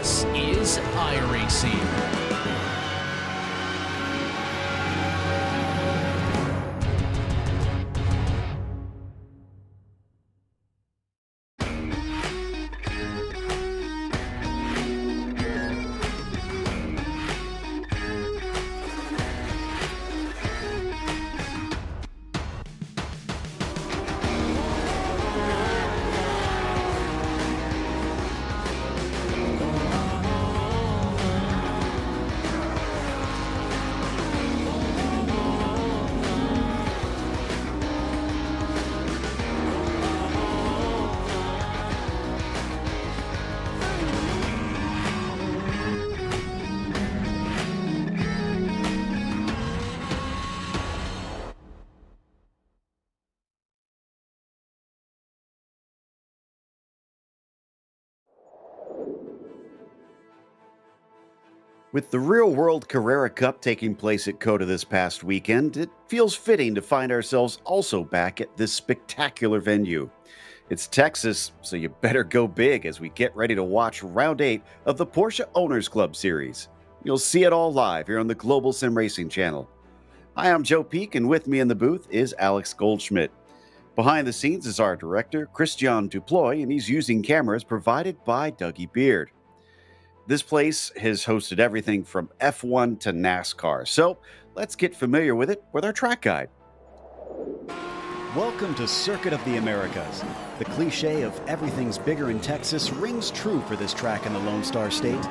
This is iRacing. With the real-world Carrera Cup taking place at COTA this past weekend, it feels fitting to find ourselves also back at this spectacular venue. It's Texas, so you better go big as we get ready to watch Round 8 of the Porsche Owners Club Series. You'll see it all live here on the Global SimRacing Channel. Hi, I'm Joe Peak, and with me in the booth is Alex Goldschmidt. Behind the scenes is our director, Christian Duploy, and he's using cameras provided by Dougie Beard. This place has hosted everything from F1 to NASCAR, so let's get familiar with it with our track guide. Welcome to Circuit of the Americas. The cliche of everything's bigger in Texas rings true for this track in the Lone Star State.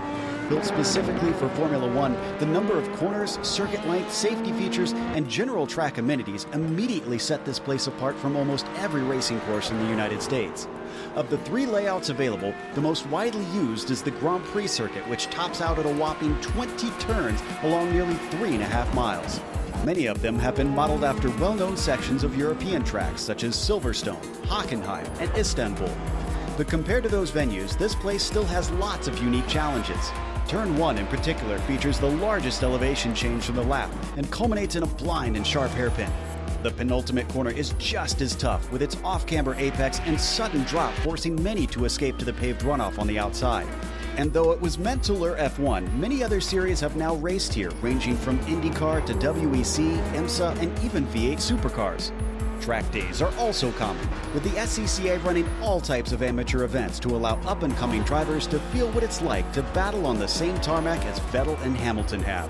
Built specifically for Formula One, the number of corners, circuit length, safety features, and general track amenities immediately set this place apart from almost every racing course in the United States. Of the 3 layouts available, the most widely used is the Grand Prix circuit, which tops out at a whopping 20 turns along nearly 3.5 miles. Many of them have been modeled after well-known sections of European tracks such as Silverstone, Hockenheim, and Istanbul. But compared to those venues, this place still has lots of unique challenges. Turn 1 in particular features the largest elevation change from the lap and culminates in a blind and sharp hairpin. The penultimate corner is just as tough, with its off-camber apex and sudden drop forcing many to escape to the paved runoff on the outside. And though it was meant to lure F1, many other series have now raced here, ranging from IndyCar to WEC, IMSA, and even V8 supercars. Track days are also common, with the SCCA running all types of amateur events to allow up-and-coming drivers to feel what it's like to battle on the same tarmac as Vettel and Hamilton have.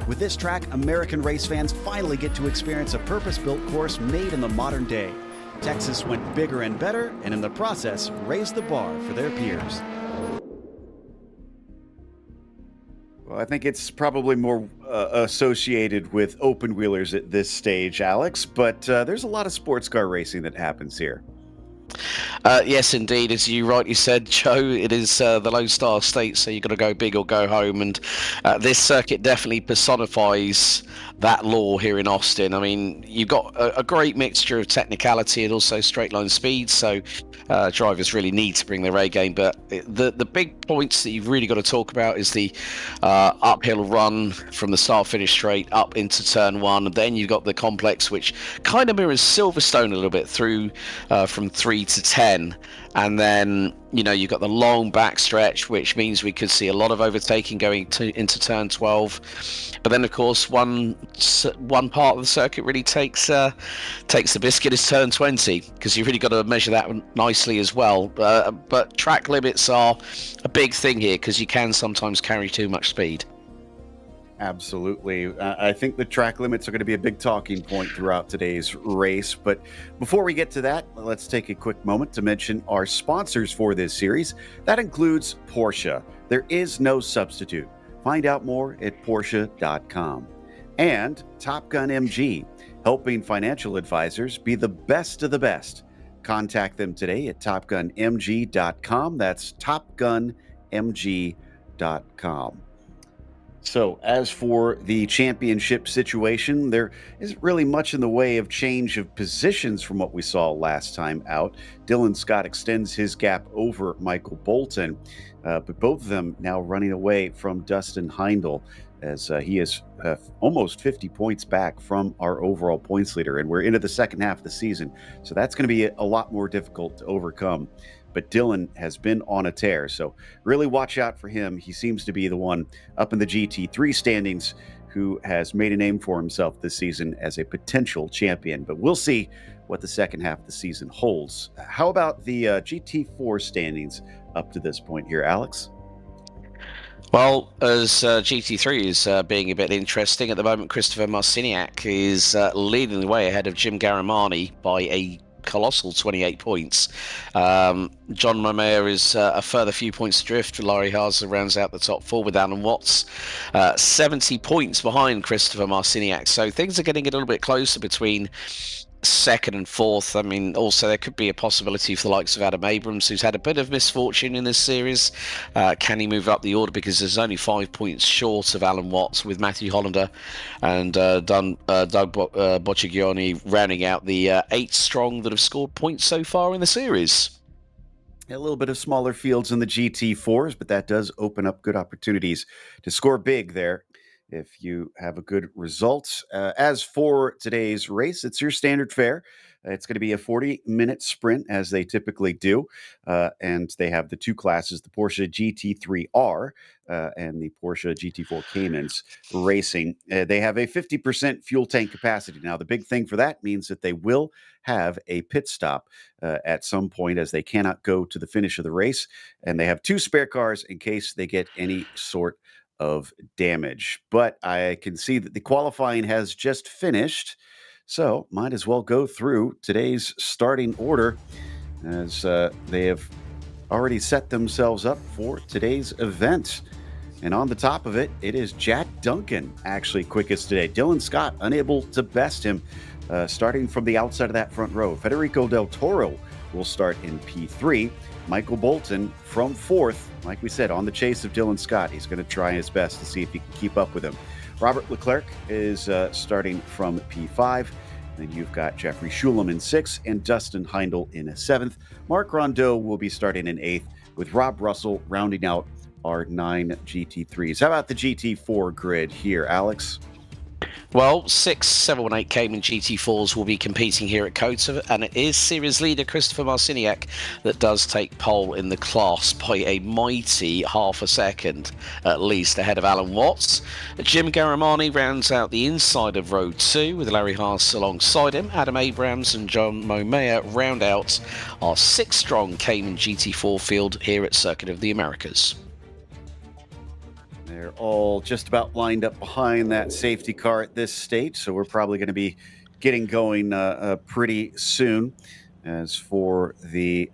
With this track, American race fans finally get to experience a purpose-built course made in the modern day. Texas went bigger and better, and in the process, raised the bar for their peers. Well, I think it's probably more associated with open-wheelers at this stage, Alex, but there's a lot of sports car racing that happens here. Yes, indeed. As you rightly said, Joe, it is the Lone Star State, so you've got to go big or go home. And this circuit definitely personifies that law here in Austin. I mean, you've got a great mixture of technicality and also straight line speed, so drivers really need to bring their A game. But the big points that you've really got to talk about is the uphill run from the start-finish straight up into turn 1. And then you've got the complex, which kind of mirrors Silverstone a little bit through from 3 to 10. And then, you know, you've got the long back stretch, which means we could see a lot of overtaking going into turn 12. But then, of course, one part of the circuit really takes the biscuit is turn 20, because you've really got to measure that nicely as well. But track limits are a big thing here, because you can sometimes carry too much speed. Absolutely. I think the track limits are going to be a big talking point throughout today's race. But before we get to that, let's take a quick moment to mention our sponsors for this series. That includes Porsche. There is no substitute. Find out more at Porsche.com. And Top Gun MG, helping financial advisors be the best of the best. Contact them today at TopGunMG.com. That's TopGunMG.com. So, as for the championship situation, there isn't really much in the way of change of positions from what we saw last time out. Dylan Scott extends his gap over Michael Bolton, but both of them now running away from Dustin Heindel, as he is almost 50 points back from our overall points leader, and we're into the second half of the season, so that's going to be a lot more difficult to overcome. but Dylan has been on a tear. So really watch out for him. He seems to be the one up in the GT3 standings who has made a name for himself this season as a potential champion. But we'll see what the second half of the season holds. How about the GT4 standings up to this point here, Alex? Well, as GT3 is being a bit interesting at the moment, Christopher Marciniak is leading the way ahead of Jim Garamani by a colossal 28 points. John Momea is a further few points adrift. Larry Haase rounds out the top four with Alan Watts 70 points behind Christopher Marciniak. So things are getting a little bit closer between second and fourth. I mean, also there could be a possibility for the likes of Adam Abrams, who's had a bit of misfortune in this series. Can he move up the order, because there's only 5 points short of Alan Watts, with Matthew Hollander and Doug Boccigioni rounding out the 8 strong that have scored points so far in the series. A little bit of smaller fields in the GT4s, but that does open up good opportunities to score big there if you have a good result. As for today's race, it's your standard fare. It's going to be a 40-minute sprint, as they typically do. And they have the two classes, the Porsche GT3R and the Porsche GT4 Caymans racing. They have a 50% fuel tank capacity. Now, the big thing for that means that they will have a pit stop at some point, as they cannot go to the finish of the race. And they have 2 spare cars in case they get any sort of damage. But I can see that the qualifying has just finished, so might as well go through today's starting order, as they have already set themselves up for today's event. And on the top of it, it is Jack Duncan actually quickest today. Dylan Scott unable to best him, starting from the outside of that front row. Federico Del Toro will start in P3. Michael Bolton from 4th, like we said, on the chase of Dylan Scott. He's going to try his best to see if he can keep up with him. Robert Leclerc is starting from P5. Then you've got Jeffrey Schulem in 6th and Dustin Heindel in 7th. Mark Rondeau will be starting in 8th, with Rob Russell rounding out our 9 GT3s. How about the GT4 grid here, Alex? Well, 6, 7, and 8 Cayman GT4s will be competing here at COTA, and it is series leader Christopher Marciniak that does take pole in the class by a mighty half a second, at least, ahead of Alan Watts. Jim Garamani rounds out the inside of row 2 with Larry Haase alongside him. Adam Abrams and John Momea round out our 6-strong Cayman GT4 field here at Circuit of the Americas. They're all just about lined up behind that safety car at this stage, so we're probably going to be getting going pretty soon. As for the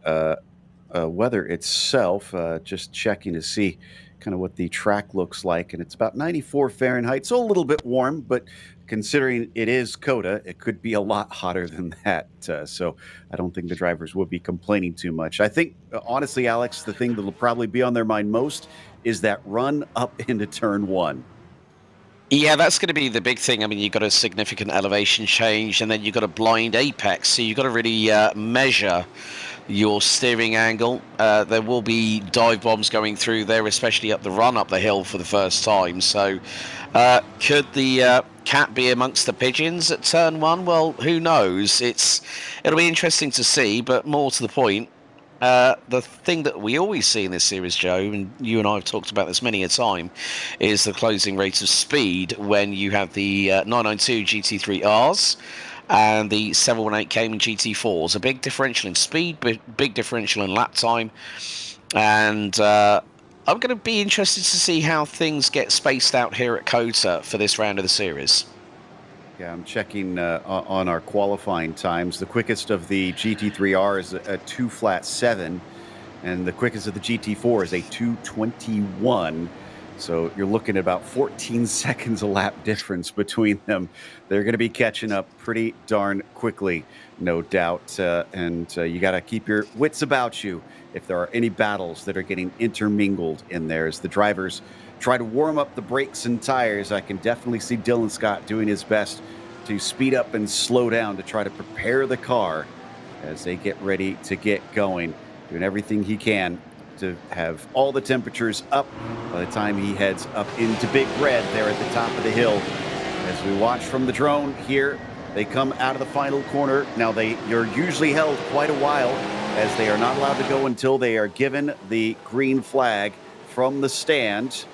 weather itself, just checking to see kind of what the track looks like, and it's about 94 Fahrenheit, so a little bit warm, but considering it is COTA, it could be a lot hotter than that. So I don't think the drivers would be complaining too much. I think, honestly, Alex, the thing that will probably be on their mind most is that run up into turn 1. Yeah, that's going to be the big thing. I mean, you've got a significant elevation change, and then you've got a blind apex, so you've got to really measure your steering angle. There will be dive bombs going through there, especially up the run up the hill for the first time. So could the cat be amongst the pigeons at turn 1? Well, who knows? It'll be interesting to see, but more to the point, the thing that we always see in this series, Joe, and you and I have talked about this many a time, is the closing rate of speed when you have the 992 GT3Rs and the 718 Cayman GT4s. A big differential in speed, big differential in lap time, and I'm going to be interested to see how things get spaced out here at COTA for this round of the series. Yeah, I'm checking on our qualifying times. The quickest of the GT3R is a 2:7, and the quickest of the GT4 is a 2:21. So you're looking at about 14 seconds a lap difference between them. They're going to be catching up pretty darn quickly, no doubt. And you got to keep your wits about you if there are any battles that are getting intermingled in there as the drivers try to warm up the brakes and tires. I can definitely see Dylan Scott doing his best to speed up and slow down to try to prepare the car as they get ready to get going, doing everything he can to have all the temperatures up by the time he heads up into Big Red there at the top of the hill. As we watch from the drone here, they come out of the final corner. Now you're usually held quite a while as they are not allowed to go until they are given the green flag from the stand.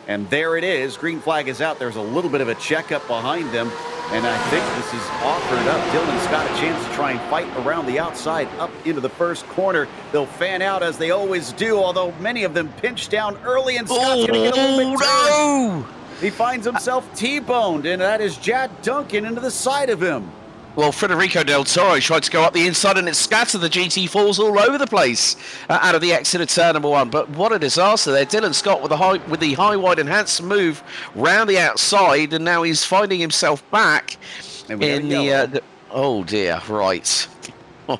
And there it is. Green flag is out. There's a little bit of a checkup behind them. And I think this is offered up. Dylan's got a chance to try and fight around the outside up into the first corner. They'll fan out as they always do, although many of them pinch down early, and Scott's going to get a little bit turned. He finds himself T-boned, and that is Jad Duncan into the side of him. Well, Federico Del Toro tried to go up the inside, and it scattered the GT4s all over the place out of the exit of turn number 1. But what a disaster there. Dylan Scott with the high, wide, and handsome move round the outside, and now he's finding himself back in the oh, dear, right.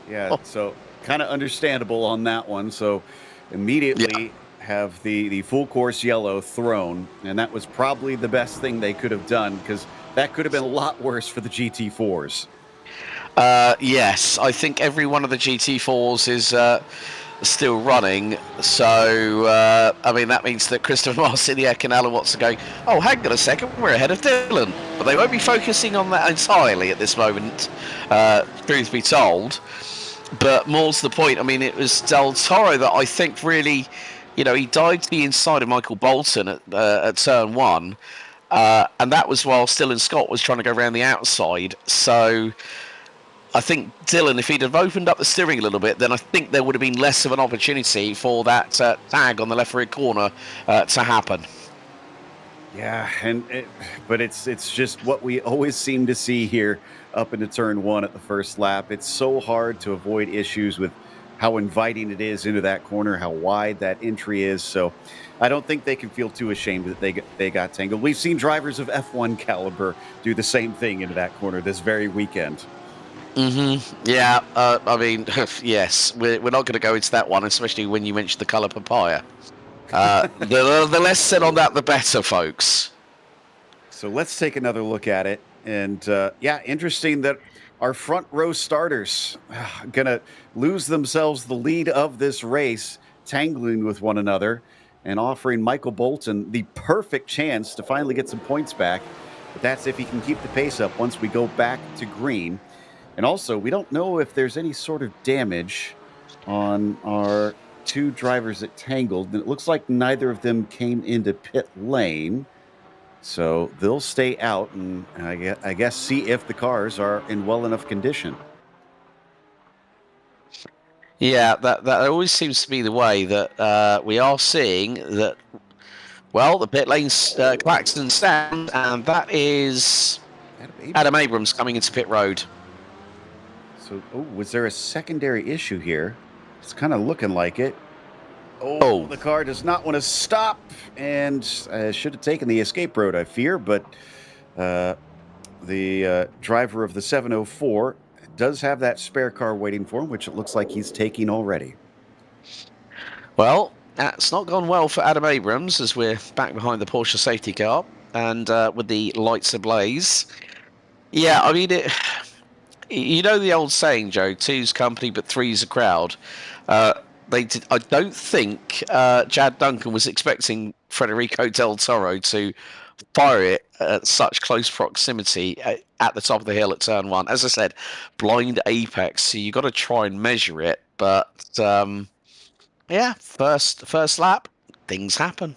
Yeah, so kind of understandable on that one. So immediately have the full course yellow thrown, and that was probably the best thing they could have done, because that could have been a lot worse for the GT4s. Yes, I think every one of the GT4s is still running. So, I mean, that means that Christopher Marciniak and Alan Watson are going, oh, hang on a second, we're ahead of Dylan. But they won't be focusing on that entirely at this moment, truth be told. But more to the point, I mean, it was Del Toro that I think really, you know, he dived to the inside of Michael Bolton at turn 1. And that was while Dylan Scott was trying to go around the outside. So I think Dylan, if he'd have opened up the steering a little bit, then I think there would have been less of an opportunity for that tag on the left rear corner to happen. Yeah, but it's just what we always seem to see here up into turn 1 at the first lap. It's so hard to avoid issues with how inviting it is into that corner, how wide that entry is. So I don't think they can feel too ashamed that they got tangled. We've seen drivers of F1 caliber do the same thing into that corner this very weekend. Yeah, I mean, yes, we're not going to go into that one, especially when you mentioned the colour papaya. The less said on that, the better, folks. So let's take another look at it. And yeah, interesting that our front row starters going to lose themselves the lead of this race, tangling with one another and offering Michael Bolton the perfect chance to finally get some points back. But that's if he can keep the pace up once we go back to green. And also, we don't know if there's any sort of damage on our two drivers that tangled. And it looks like neither of them came into pit lane. So they'll stay out and I guess see if the cars are in well enough condition. Yeah, that always seems to be the way that we are seeing that. Well, the pit lane's Claxton stand, and that is Adam Abrams coming into pit road. So, was there a secondary issue here? It's kind of looking like it. Oh, the car does not want to stop, and should have taken the escape road, I fear, but the driver of the 704 does have that spare car waiting for him, which it looks like he's taking already. Well, that's not gone well for Adam Abrams, as we're back behind the Porsche safety car, and with the lights ablaze. Yeah, I mean, you know the old saying, Joe, two's company, but three's a crowd. I don't think Jad Duncan was expecting Federico Del Toro to fire it at such close proximity at the top of the hill at turn 1. As I said, blind apex, so you got to try and measure it. But yeah, first lap, things happen.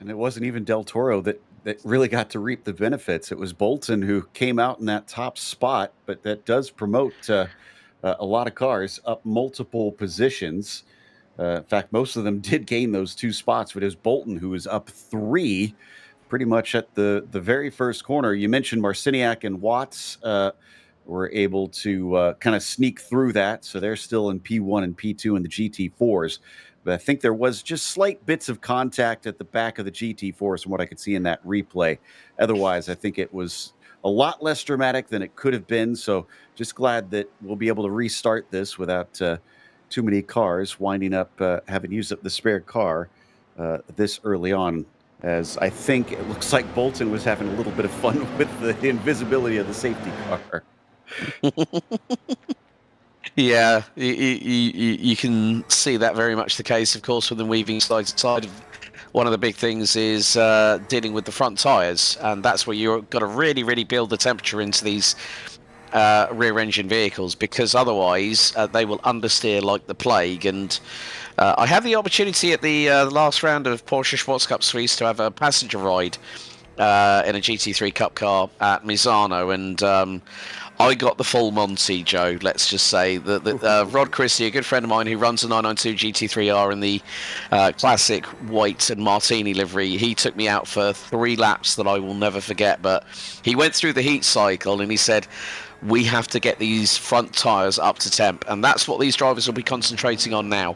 And it wasn't even Del Toro that really got to reap the benefits. It was Bolton who came out in that top spot, but that does promote a lot of cars up multiple positions. In fact, most of them did gain those 2 spots, but it was Bolton who was up 3 pretty much at the very first corner. You mentioned Marciniak and Watts were able to kind of sneak through that, so they're still in P1 and P2 in the GT4s. But I think there was just slight bits of contact at the back of the GT4s from what I could see in that replay. Otherwise, I think it was a lot less dramatic than it could have been. So just glad that we'll be able to restart this without too many cars winding up having used up the spare car this early on, as I think it looks like Bolton was having a little bit of fun with the invisibility of the safety car. Yeah, you can see that very much the case, of course, with them weaving side to side. One of the big things is dealing with the front tyres, and that's where you've got to really, really build the temperature into these rear-engine vehicles, because otherwise they will understeer like the plague. And I had the opportunity at the last round of Porsche Sports Cup Swiss to have a passenger ride in a GT3 Cup car at Misano, and I got the full Monty, Joe. Let's just say that Rod Christie, a good friend of mine who runs a 992 GT3R in the classic white and martini livery, he took me out for 3 laps that I will never forget. But he went through the heat cycle and he said, we have to get these front tyres up to temp, and that's what these drivers will be concentrating on now.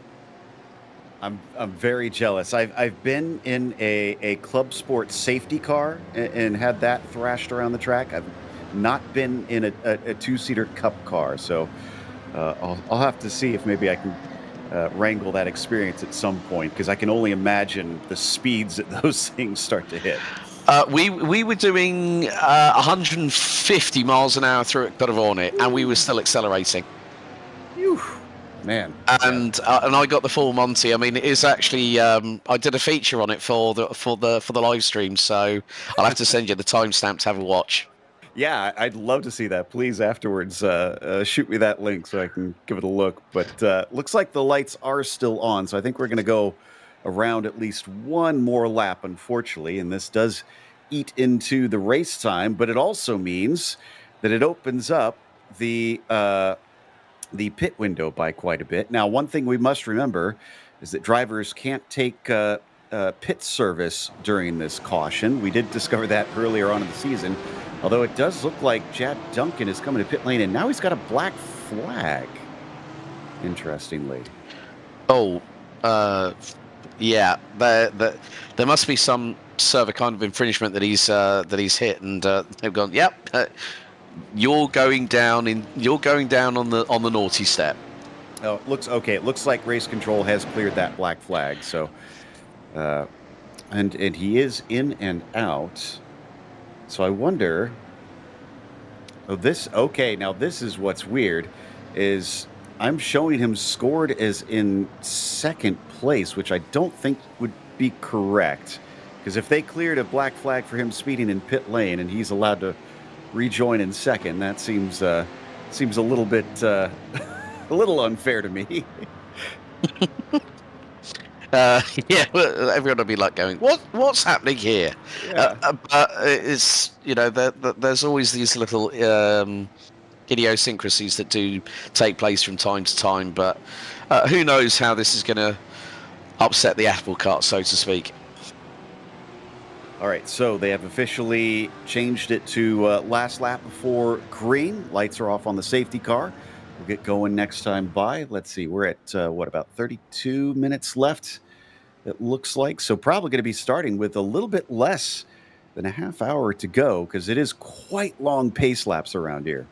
I'm very jealous. I've been in a club sport safety car and had that thrashed around the track. I've not been in a 2-seater cup car, so I'll have to see if maybe I can wrangle that experience at some point, because I can only imagine the speeds that those things start to hit. We were doing 150 miles an hour through at Corvone, and we were still accelerating. Whew. Man, and I got the full Monty. I mean, it is actually I did a feature on it for the live stream, so I'll have to send you the timestamp to have a watch. Yeah, I'd love to see that. Please, afterwards, shoot me that link so I can give it a look. But looks like the lights are still on, so I think we're going to go around at least one more lap, unfortunately, and this does eat into the race time, but it also means that it opens up the pit window by quite a bit. Now, one thing we must remember is that drivers can't take pit service during this caution. We did discover that earlier on in the season, although it does look like Chad Duncan is coming to pit lane, and now he's got a black flag, interestingly. Oh, yeah. There must be some server kind of infringement that he's hit, and they've gone, yep. You're going down on the naughty step. Oh, it looks okay. It looks like race control has cleared that black flag. So, and he is in and out. So I wonder. Oh, okay. Now this is what's weird, is I'm showing him scored as in second place, which I don't think would be correct, because if they cleared a black flag for him speeding in pit lane and he's allowed to rejoin in second, that seems a little bit a little unfair to me. Yeah, everyone will be like going, what's happening here? Yeah. But it's, there's always these little idiosyncrasies that do take place from time to time, but who knows how this is going to upset the apple cart, so to speak. All right, so they have officially changed it to last lap before green. Lights are off on the safety car. We'll get going next time by. Let's see, we're at, about 32 minutes left, it looks like. So probably going to be starting with a little bit less than a half hour to go, because it is quite long pace laps around here.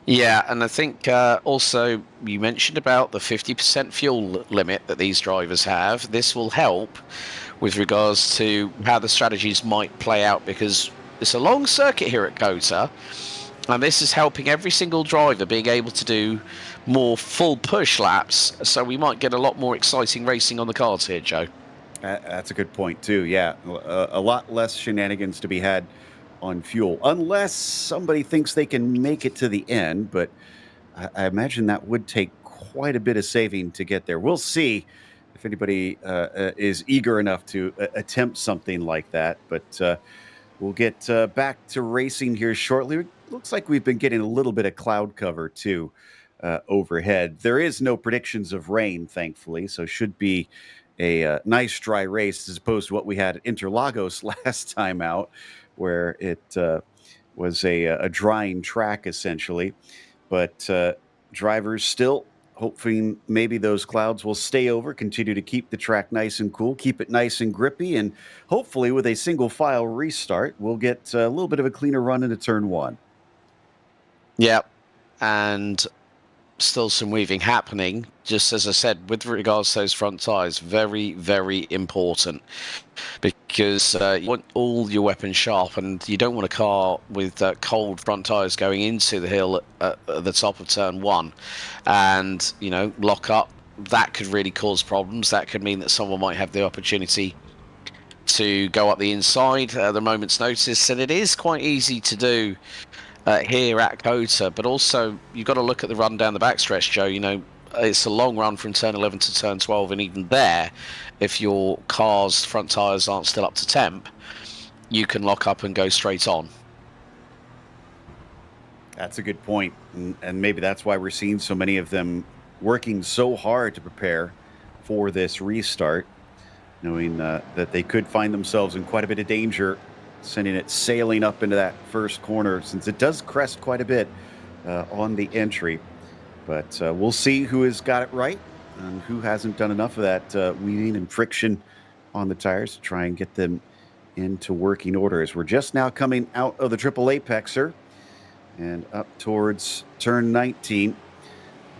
Yeah, and I think also you mentioned about the 50% fuel limit that these drivers have. This will help with regards to how the strategies might play out, because it's a long circuit here at COTA, and this is helping every single driver being able to do more full push laps, so we might get a lot more exciting racing on the cards here, Joe. That's a good point too. Yeah, a lot less shenanigans to be had on fuel, unless somebody thinks they can make it to the end, but I imagine that would take quite a bit of saving to get there. We'll see if anybody is eager enough to attempt something like that, but we'll get back to racing here shortly. It looks like we've been getting a little bit of cloud cover too overhead. There is no predictions of rain, thankfully, so should be a nice dry race as opposed to what we had at Interlagos last time out, where it was a drying track essentially. But drivers still hoping maybe those clouds will stay over, continue to keep the track nice and cool, keep it nice and grippy, and hopefully with a single file restart, we'll get a little bit of a cleaner run into turn one. Yeah, and still some weaving happening, just as I said, with regards to those front tyres. Very, very important, because you want all your weapons sharp, and you don't want a car with cold front tyres going into the hill at the top of turn one and, lock up. That could really cause problems. That could mean that someone might have the opportunity to go up the inside at the moment's notice, and it is quite easy to do here at COTA, but also you've got to look at the run down the backstretch, Joe. You know, it's a long run from turn 11 to turn 12, and even there, if your car's front tyres aren't still up to temp, you can lock up and go straight on. That's a good point. And maybe that's why we're seeing so many of them working so hard to prepare for this restart, knowing that they could find themselves in quite a bit of danger, sending it sailing up into that first corner, since it does crest quite a bit on the entry. But we'll see who has got it right and who hasn't done enough of that weaving and friction on the tires to try and get them into working order, as we're just now coming out of the triple apexer and up towards turn 19.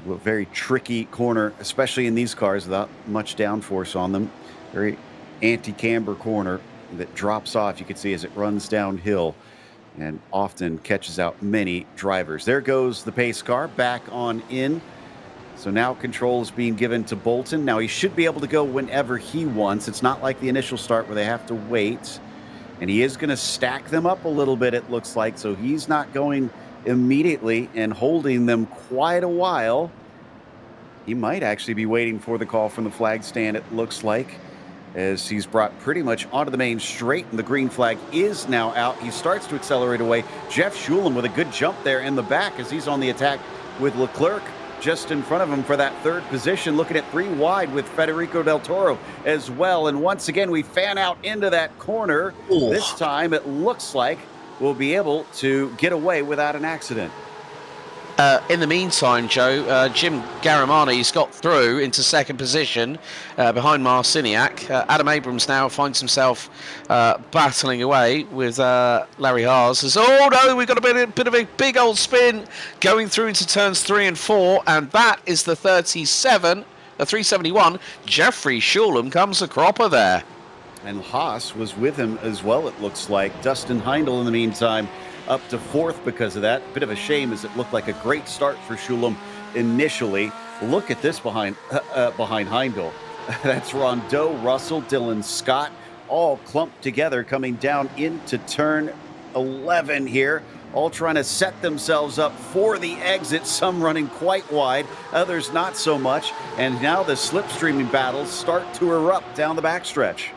A very tricky corner, especially in these cars without much downforce on them. Very anti-camber corner that drops off, you can see, as it runs downhill, and often catches out many drivers. There goes the pace car back on in. So now control is being given to Bolton. Now he should be able to go whenever he wants. It's not like the initial start where they have to wait. And he is going to stack them up a little bit, it looks like. So he's not going immediately and holding them quite a while. He might actually be waiting for the call from the flag stand, it looks like, as he's brought pretty much onto the main straight, and the green flag is now out. He starts to accelerate away. Jeff Schulem with a good jump there in the back as he's on the attack with Leclerc just in front of him for that third position, looking at 3 wide with Federico Del Toro as well. And once again, we fan out into that corner. Ooh. This time it looks like we'll be able to get away without an accident. In the meantime, Joe, Jim Garamani's got through into second position behind Marciniak. Adam Abrams now finds himself battling away with Larry Haas. Oh no, we've got a bit of a big old spin going through into turns 3 and 4, and that is the 371. Jeffrey Schulem comes a cropper there. And Haas was with him as well, it looks like. Dustin Heindel, in the meantime, up to 4th because of that. Bit of a shame, as it looked like a great start for Schulem initially. Look at this behind Heindel. That's Rondeau, Russell, Dylan Scott, all clumped together coming down into turn 11 here, all trying to set themselves up for the exit, some running quite wide, others not so much. And now the slipstreaming battles start to erupt down the backstretch.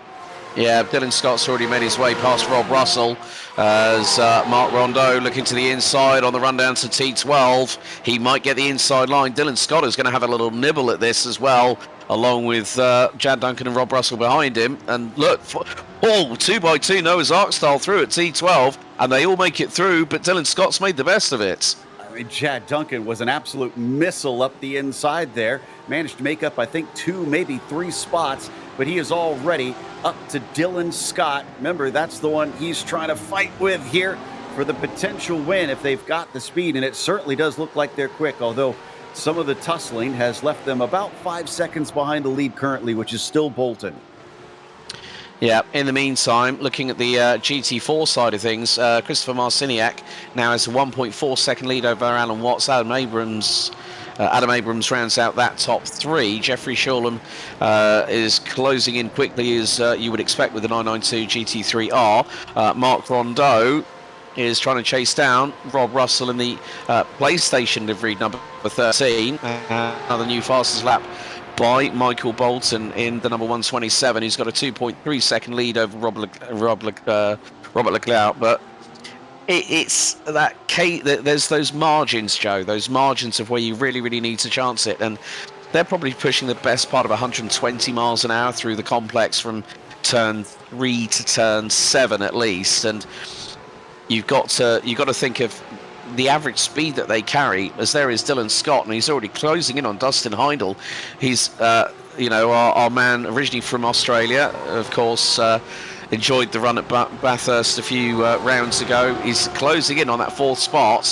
Yeah, Dylan Scott's already made his way past Rob Russell as Mark Rondeau looking to the inside on the run down to T12. He might get the inside line. Dylan Scott is going to have a little nibble at this as well, along with Chad Duncan and Rob Russell behind him. And look, 2x2 Noah's Ark style through at T12, and they all make it through, but Dylan Scott's made the best of it. I mean, Chad Duncan was an absolute missile up the inside there. Managed to make up, I think, 2, maybe 3 spots, but he is already up to Dylan Scott. Remember, that's the one he's trying to fight with here for the potential win if they've got the speed, and it certainly does look like they're quick, although some of the tussling has left them about 5 seconds behind the lead currently, which is still Bolton. Yeah, in the meantime, looking at the GT4 side of things, Christopher Marciniak now has a 1.4 second lead over Alan Watts. Adam Abrams rounds out that top 3. Jeffrey Schulem is closing in quickly, as you would expect with the 992 GT3R. Mark Rondeau is trying to chase down Rob Russell in the PlayStation livery number 13. Another new fastest lap by Michael Bolton in the number 127. He's got a 2.3 second lead over Robert Leclerc, but it's that there's those margins, Joe, those margins of where you really, really need to chance it, and they're probably pushing the best part of 120 miles an hour through the complex from turn 3 to turn 7 at least, and you've got to think of the average speed that they carry, as there is Dylan Scott, and he's already closing in on Dustin Heindel. He's our man originally from Australia, of course, enjoyed the run at Bathurst a few rounds ago. He's closing in on that 4th spot.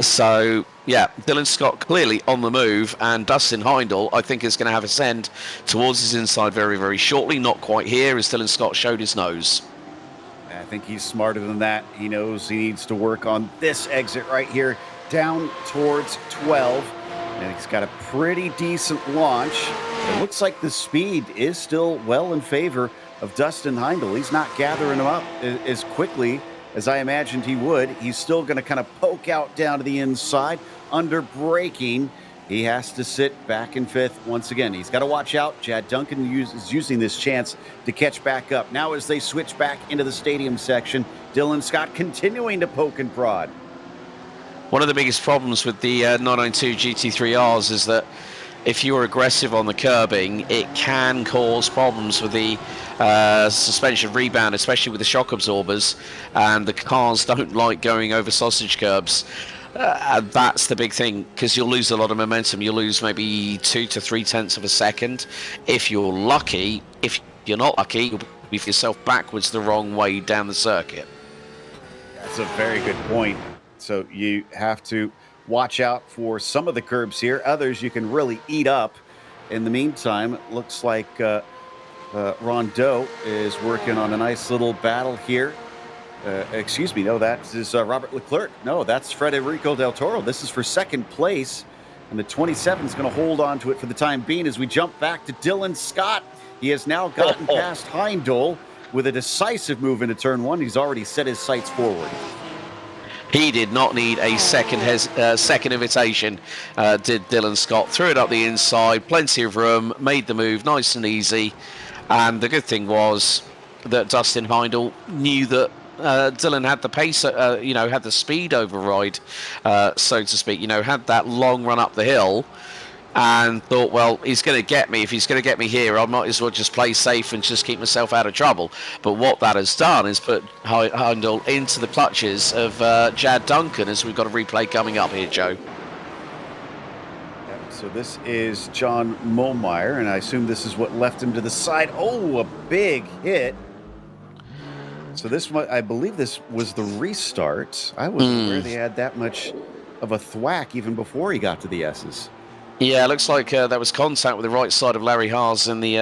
So yeah, Dylan Scott clearly on the move, and Dustin Heindel, I think, is going to have a send towards his inside very, very shortly. Not quite here, as Dylan Scott showed his nose. I think he's smarter than that. He knows he needs to work on this exit right here down towards 12. And he's got a pretty decent launch. It looks like the speed is still well in favor of Dustin Heindel. He's not gathering him up as quickly as I imagined he would. He's still going to kind of poke out down to the inside under braking. He has to sit back in fifth once again. He's got to watch out. Chad Duncan is using this chance to catch back up. Now as they switch back into the stadium section, Dylan Scott continuing to poke and prod. One of the biggest problems with the 992 GT3Rs is that if you're aggressive on the curbing, it can cause problems with the suspension rebound, especially with the shock absorbers, and the cars don't like going over sausage curbs. And that's the big thing, because you'll lose a lot of momentum. You'll lose maybe 2 to 3 tenths of a second. If you're lucky, if you're not lucky, you'll be yourself backwards the wrong way down the circuit. That's a very good point. So you have to watch out for some of the curbs here. Others you can really eat up. In the meantime, it looks like Rondeau is working on a nice little battle here. Excuse me, no, that is Robert Leclerc. No, that's Federico Del Toro. This is for second place, and the 27 is going to hold on to it for the time being as we jump back to Dylan Scott. He has now gotten past Heindel with a decisive move into turn one. He's already set his sights forward. He did not need a second invitation, did Dylan Scott. Threw it up the inside, plenty of room, made the move nice and easy. And the good thing was that Dustin Heindel knew that Dylan had the pace, had the speed override, so to speak, had that long run up the hill, and thought, well, he's going to get me. If he's going to get me here, I might as well just play safe and just keep myself out of trouble. But what that has done is put Heindel into the clutches of Chad Duncan, as we've got a replay coming up here, Joe. So this is John Molmeyer, and I assume this is what left him to the side. Oh, a big hit. So this one, I believe this was the restart. I wasn't aware they had that much of a thwack even before he got to the S's. Yeah, it looks like that was contact with the right side of Larry Haas in the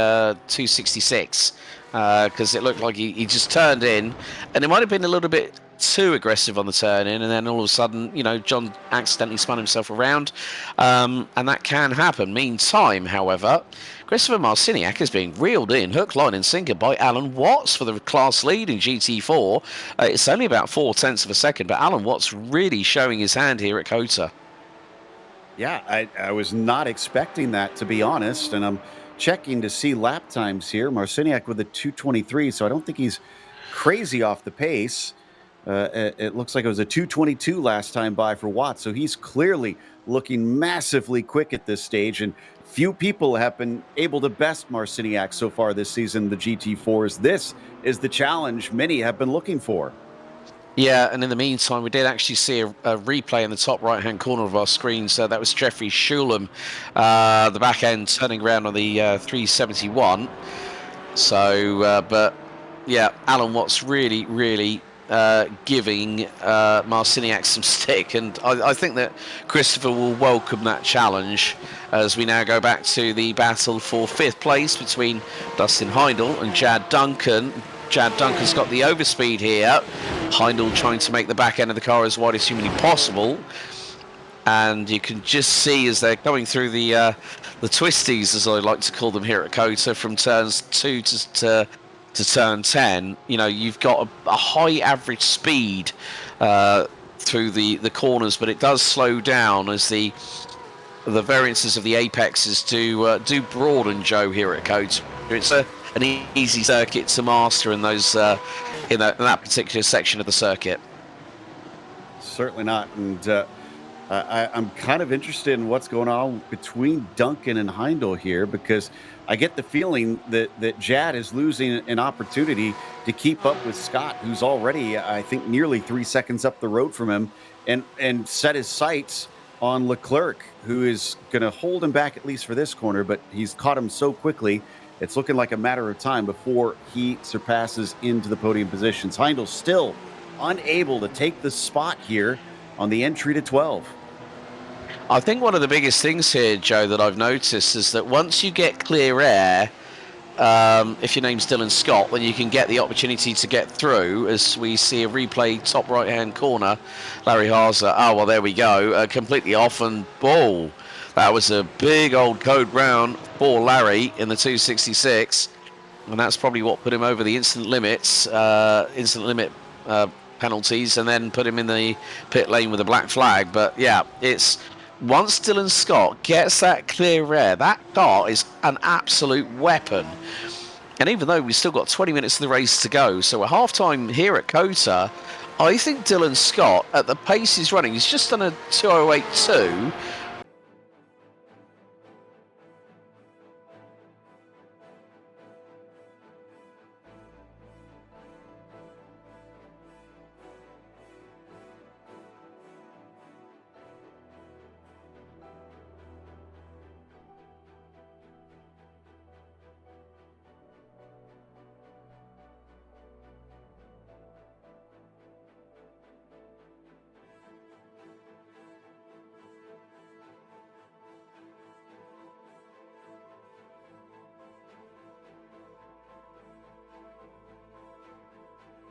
266, because it looked like he just turned in, and it might have been a little bit too aggressive on the turn in, and then all of a sudden, John accidentally spun himself around, and that can happen. Meantime, however, Christopher Marciniak is being reeled in, hook, line and sinker by Alan Watts for the class lead in GT4. It's only about 4 tenths of a second, but Alan Watts really showing his hand here at COTA. Yeah, I was not expecting that, to be honest, and I'm checking to see lap times here. Marciniak with a 2:23, so I don't think he's crazy off the pace. It looks like it was a 2:22 last time by for Watts, so he's clearly looking massively quick at this stage, and few people have been able to best Marciniak so far this season, the GT4s. This is the challenge many have been looking for. Yeah, and in the meantime, we did actually see a replay in the top right-hand corner of our screen. So that was Jeffrey Schulem, the back end, turning around on the 371. So, but yeah, Alan Watts really giving Marciniak some stick. And I think that Christopher will welcome that challenge as we now go back to the battle for 5th place between Dustin Heindel and Chad Duncan. Chad Duncan's got the overspeed here. Heindel trying to make the back end of the car as wide as humanly possible. And you can just see as they're going through the twisties, as I like to call them here at COTA, from turns 2 to turn 10, you've got a high average speed through the corners, but it does slow down as the variances of the apexes do broaden, Joe, here at COTA. It's an easy circuit to master in those in that particular section of the circuit. Certainly not, and I'm kind of interested in what's going on between Duncan and Heindel here, because I get the feeling that Chad is losing an opportunity to keep up with Scott, who's already, I think, nearly 3 seconds up the road from him, and set his sights on Leclerc, who is going to hold him back at least for this corner, but he's caught him so quickly. It's looking like a matter of time before he surpasses into the podium positions. Heindel still unable to take the spot here on the entry to 12. I think one of the biggest things here, Joe, that I've noticed is that once you get clear air, if your name's Dylan Scott, then you can get the opportunity to get through, as we see a replay top right-hand corner. Larry Haza, oh, well, there we go, completely off, and ball. That was a big old code round for Larry in the 266, and that's probably what put him over the instant limit penalties and then put him in the pit lane with a black flag. But yeah, it's once Dylan Scott gets that clear air, that car is an absolute weapon. And even though we've still got 20 minutes of the race to go, so at half-time here at COTA, I think Dylan Scott, at the pace he's running, he's just done a 2:08.2.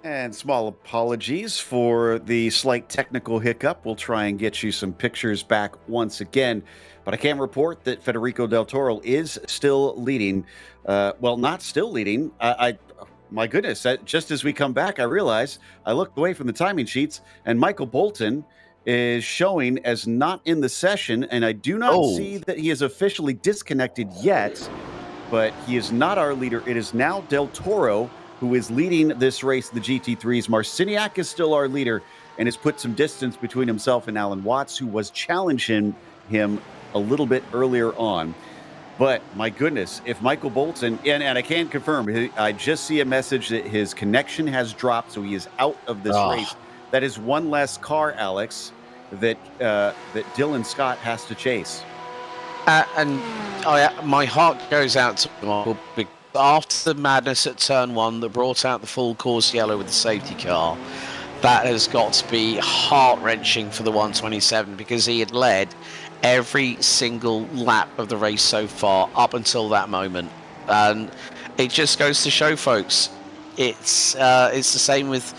And small apologies for the slight technical hiccup. We'll try and get you some pictures back once again. But I can report that Federico Del Toro is still leading. Well, not still leading. My goodness, just as we come back, I realize I looked away from the timing sheets, and Michael Bolton is showing as not in the session, and I do not see that he is officially disconnected yet, but he is not our leader. It is now Del Toro who is leading this race, the GT3s. Marciniak is still our leader and has put some distance between himself and Alan Watts, who was challenging him a little bit earlier on. But my goodness, if Michael Bolton, and I can confirm, I just see a message that his connection has dropped, so he is out of this race. That is one less car, Alex, that Dylan Scott has to chase. My heart goes out to Michael after the madness at turn 1 that brought out the full course yellow with the safety car. That has got to be heart-wrenching for the 127, because he had led every single lap of the race so far up until that moment, and it just goes to show, folks, it's the same with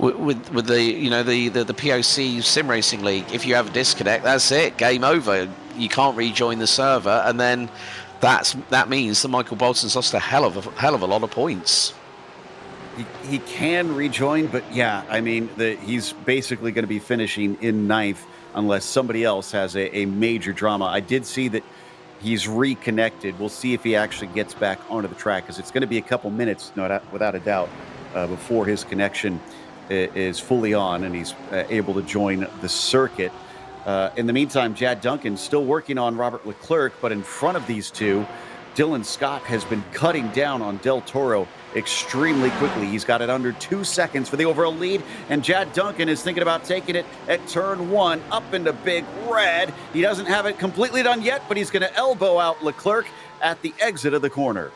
the POC Sim Racing League. If you have a disconnect, that's it, game over. You can't rejoin the server, and then that means that Michael Bolton's lost a hell of a lot of points. He can rejoin, but yeah, I mean, he's basically going to be finishing in 9th unless somebody else has a major drama. I did see that he's reconnected. We'll see if he actually gets back onto the track, because it's going to be a couple minutes, without a doubt, before his connection is fully on and he's able to join the circuit. In the meantime, Jad Duncan's still working on Robert Leclerc, but in front of these two, Dylan Scott has been cutting down on Del Toro extremely quickly. He's got it under 2 seconds for the overall lead, and Jad Duncan is thinking about taking it at turn 1 up into Big Red. He doesn't have it completely done yet, but he's going to elbow out Leclerc at the exit of the corner.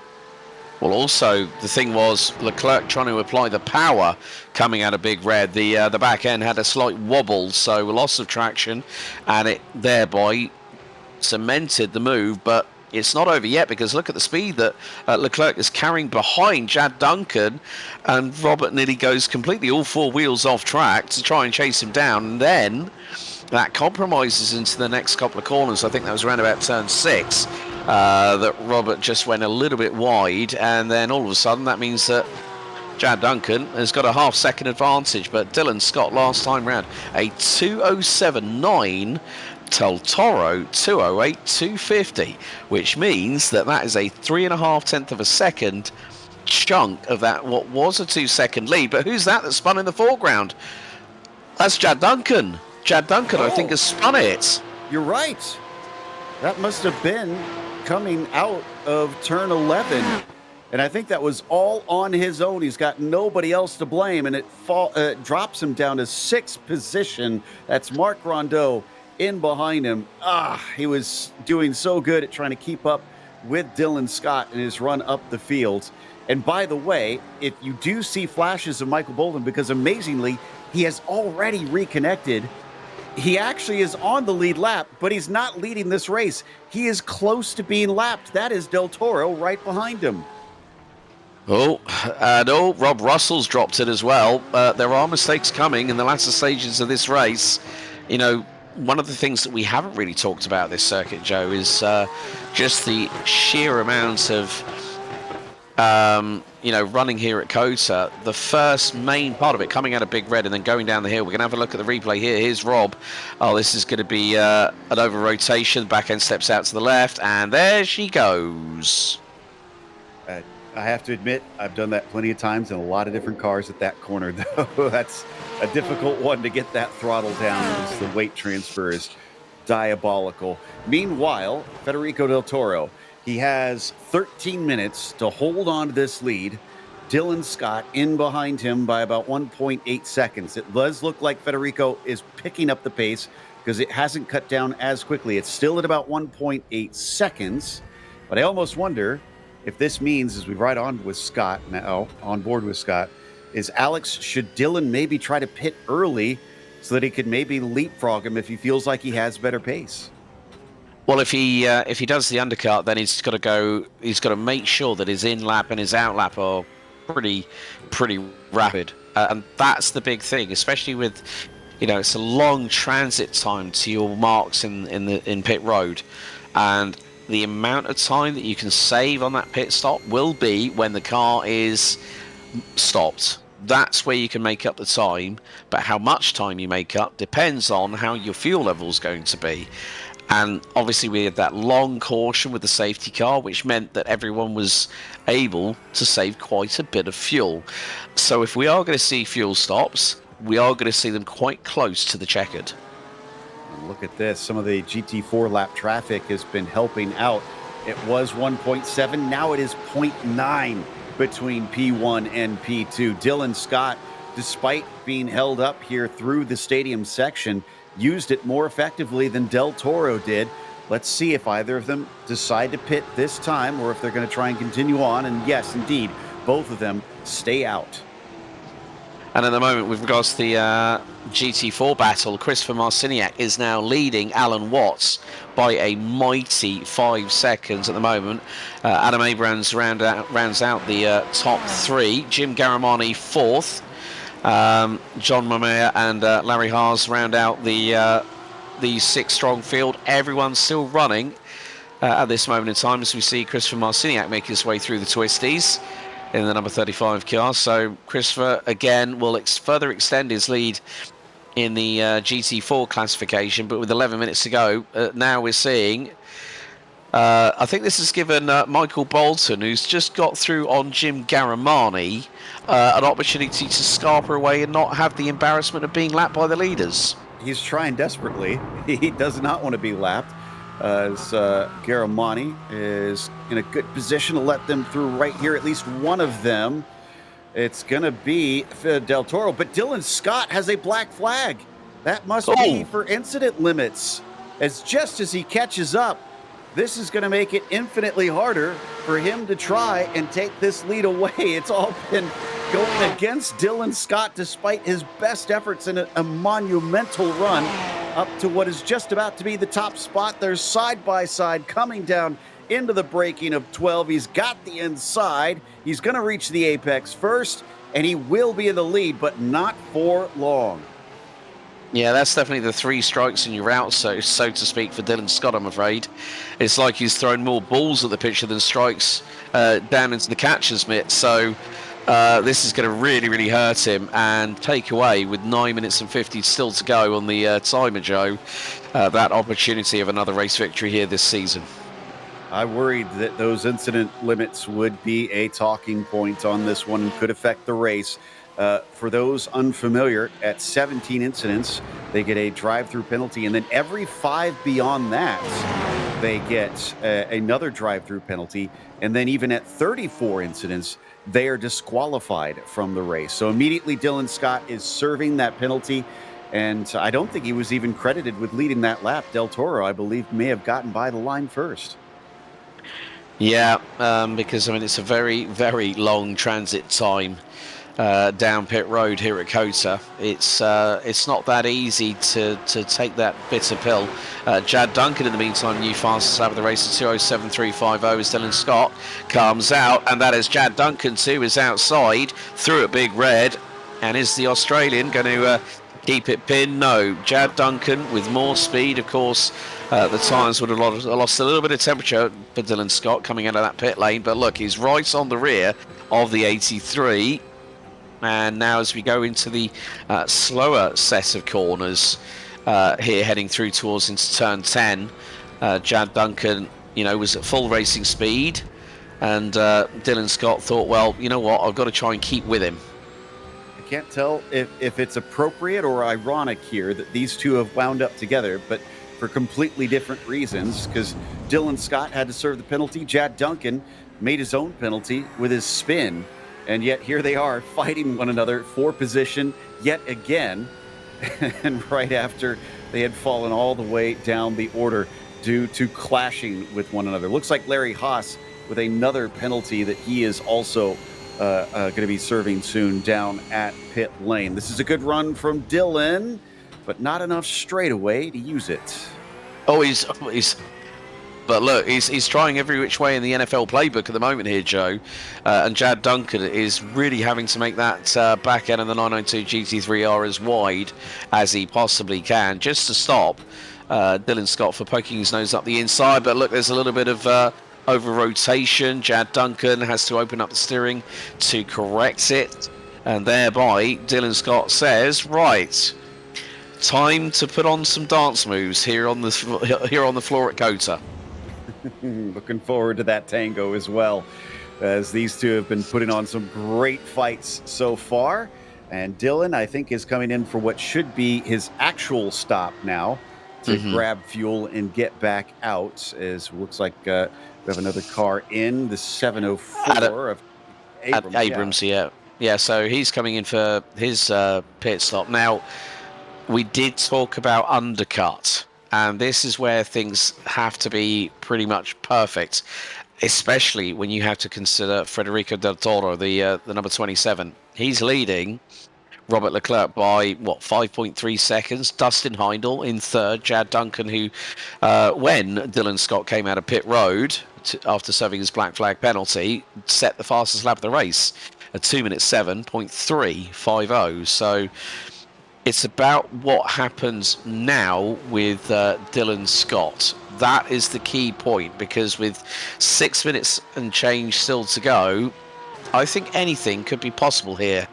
Well, also, the thing was, Leclerc trying to apply the power coming out of Big Red. The back end had a slight wobble, so loss of traction, and it thereby cemented the move. But it's not over yet, because look at the speed that Leclerc is carrying behind Jad Duncan, and Robert nearly goes completely all 4 wheels off track to try and chase him down, and then that compromises into the next couple of corners. I think that was around about turn 6. That Robert just went a little bit wide, and then all of a sudden that means that Jad Duncan has got a half-second advantage. But Dylan Scott last time round, a 2:07.9, Del Toro 2:08.250, which means that is a 3.5 of a second chunk of that what was a 2-second lead. But who's that spun in the foreground? That's Jad Duncan. Jad Duncan, I think, has spun it. You're right. That must have been coming out of turn 11, and I think that was all on his own. He's got nobody else to blame, and it drops him down to 6th position. That's Marc Rondeau in behind him. He was doing so good at trying to keep up with Dylan Scott in his run up the field. And by the way, if you do see flashes of Michael Bolton, because amazingly he has already reconnected, he actually is on the lead lap, but he's not leading this race. He is close to being lapped. That is Del Toro right behind him. No, Rob Russell's dropped it as well. There are mistakes coming in the latter stages of this race. You know, one of the things that we haven't really talked about this circuit, Joe, is just the sheer amount of you know, running here at COTA, the first main part of it coming out of Big Red and then going down the hill. We're going to have a look at the replay here. Here's Rob. Oh, this is going to be an over rotation. Back end steps out to the left, and there she goes. I have to admit, I've done that plenty of times in a lot of different cars at that corner, though. That's a difficult one to get that throttle down as the weight transfer is diabolical. Meanwhile, Federico Del Toro, he has 13 minutes to hold on to this lead. Dylan Scott in behind him by about 1.8 seconds. It does look like Federico is picking up the pace because it hasn't cut down as quickly. It's still at about 1.8 seconds, but I almost wonder if this means, as we ride on with Scott now, on board with Scott, is Alex, should Dylan maybe try to pit early so that he could maybe leapfrog him if he feels like he has better pace? Well, if he does the undercut, then he's got to make sure that his in lap and his out lap are pretty rapid, and that's the big thing, especially with, you know, it's a long transit time to your marks in pit road, and the amount of time that you can save on that pit stop will be when the car is stopped. That's where you can make up the time, but how much time you make up depends on how your fuel level is going to be. And obviously we had that long caution with the safety car, which meant that everyone was able to save quite a bit of fuel. So if we are going to see fuel stops, we are going to see them quite close to the checkered. Look at this. Some of the GT4 lap traffic has been helping out. It was 1.7. Now it is 0.9 between P1 and P2. Dylan Scott, despite being held up here through the stadium section, used it more effectively than Del Toro did. Let's see if either of them decide to pit this time or if they're going to try and continue on. And yes, indeed, both of them stay out. And at the moment, with regards to the GT4 battle, Christopher Marciniak is now leading Alan Watts by a mighty 5 seconds at the moment. Adam Abrams rounds out the top 3. Jim Garamani 4th. John Mamea and Larry Haas round out the 6-strong field. Everyone's still running at this moment in time as we see Christopher Marciniak make his way through the twisties in the number 35 car. So Christopher again will further extend his lead in the GT4 classification, but with 11 minutes to go, now we're seeing I think this has given Michael Bolton, who's just got through on Jim Garamani, an opportunity to scarper away and not have the embarrassment of being lapped by the leaders. He's trying desperately. He does not want to be lapped, as Garamani is in a good position to let them through right here, at least one of them. It's going to be Del Toro, but Dylan Scott has a black flag. That must be for incident limits. As just as he catches up, this is going to make it infinitely harder for him to try and take this lead away. It's all been going against Dylan Scott despite his best efforts in a monumental run up to what is just about to be the top spot. They're side by side coming down into the braking of 12. He's got the inside. He's going to reach the apex first, and he will be in the lead, but not for long. Yeah, that's definitely the 3 strikes in your route, so to speak, for Dylan Scott, I'm afraid. It's like he's thrown more balls at the pitcher than strikes down into the catcher's mitt. So this is going to really, really hurt him and take away, with 9 minutes and 50 still to go on the timer, Joe, that opportunity of another race victory here this season. I worried that those incident limits would be a talking point on this one and could affect the race. For those unfamiliar, at 17 incidents, they get a drive-through penalty, and then every 5 beyond that, they get another drive-through penalty, and then even at 34 incidents, they are disqualified from the race. So immediately, Dylan Scott is serving that penalty, and I don't think he was even credited with leading that lap. Del Toro, I believe, may have gotten by the line first. Yeah, because, I mean, it's a very, very long transit time down pit road here at COTA. It's not that easy to take that bitter pill. Jad Duncan, in the meantime, new fastest lap of the race at 2:07.350 as Dylan Scott comes out, and that is Jad Duncan too, is outside through a big red. And is the Australian going to keep it pinned? No. Jad Duncan with more speed, of course, the tyres would have lost a little bit of temperature for Dylan Scott coming out of that pit lane. But look, he's right on the rear of the 83. And now as we go into the slower set of corners here, heading through towards into turn 10, Jad Duncan, was at full racing speed. And Dylan Scott thought, well, you know what, I've got to try and keep with him. I can't tell if it's appropriate or ironic here that these two have wound up together, but for completely different reasons, because Dylan Scott had to serve the penalty. Jad Duncan made his own penalty with his spin, and yet here they are fighting one another for position yet again, and right after they had fallen all the way down the order due to clashing with one another. Looks like Larry Haas with another penalty that he is also going to be serving soon down at pit lane. This is a good run from Dylan, but not enough straightaway to use it. Oh, but look, he's trying every which way in the NFL playbook at the moment here, Joe. And Jad Duncan is really having to make that back end of the 992 GT3R as wide as he possibly can, just to stop Dylan Scott for poking his nose up the inside. But look, there's a little bit of over rotation. Jad Duncan has to open up the steering to correct it, and thereby Dylan Scott says, right, time to put on some dance moves here on the floor at COTA. Looking forward to that tango as well, as these two have been putting on some great fights so far. And Dylan, I think, is coming in for what should be his actual stop now to grab fuel and get back out, as looks like we have another car in, the 704 of Abrams. Yeah, so he's coming in for his pit stop. Now, we did talk about undercut, and this is where things have to be pretty much perfect, especially when you have to consider Federico Del Toro, the number 27. He's leading Robert Leclerc by, 5.3 seconds. Dustin Heindel in third. Jad Duncan, who, when Dylan Scott came out of pit road after serving his black flag penalty, set the fastest lap of the race at 2 minutes 7.350. So it's about what happens now with Dylan Scott. That is the key point, because with 6 minutes and change still to go, I think anything could be possible here.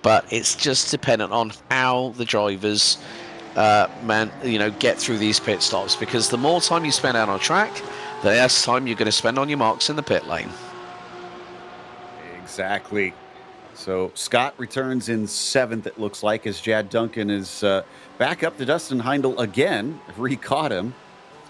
But it's just dependent on how the drivers get through these pit stops, because the more time you spend out on track, the less time you're going to spend on your marks in the pit lane. Exactly. So Scott returns in 7th, it looks like, as Jad Duncan is back up to Dustin Heindel again. Re-caught him.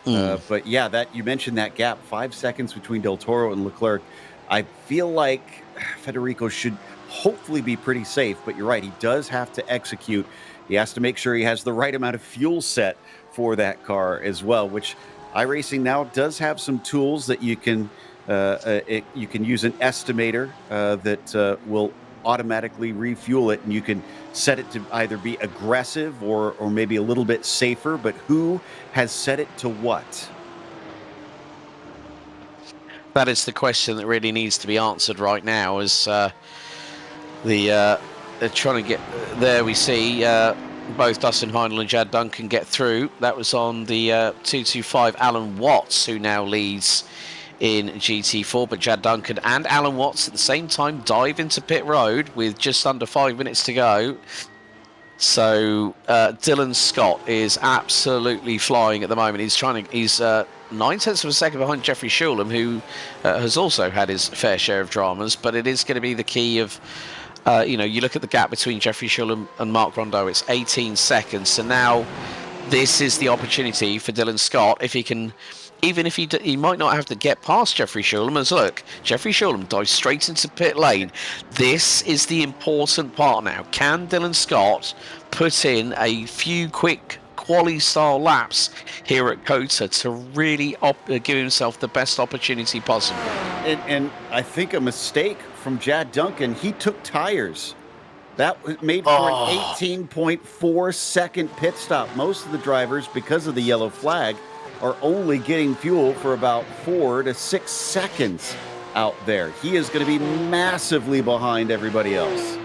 But yeah, that you mentioned that gap, 5 seconds between Del Toro and Leclerc. I feel like Federico should hopefully be pretty safe, but you're right, he does have to execute. He has to make sure he has the right amount of fuel set for that car as well, which iRacing now does have some tools that you can use an estimator that will automatically refuel it, and you can set it to either be aggressive or maybe a little bit safer. But who has set it to what? That is the question that really needs to be answered right now, as they're trying to get there. We see both Dustin Heindel and Jad Duncan get through. That was on the 225 Alan Watts, who now leads in GT4, but Jad Duncan and Alan Watts at the same time dive into pit road with just under 5 minutes to go. So Dylan Scott is absolutely flying at the moment. He's 9/10 of a second behind Jeffrey Shulham, who has also had his fair share of dramas, but it is going to be the key of you look at the gap between Jeffrey Shulham and Mark Rondeau, it's 18 seconds. So now this is the opportunity for Dylan Scott, if he can, even if he might not have to get past Jeffrey Shulham, as look, Jeffrey Shulham dives straight into pit lane. This is the important part now. Can Dylan Scott put in a few quick quali-style laps here at COTA to really give himself the best opportunity possible? And I think a mistake from Jad Duncan, he took tires. That made for an 18.4 second pit stop. Most of the drivers, because of the yellow flag, are only getting fuel for about 4 to 6 seconds out there. He is going to be massively behind everybody else.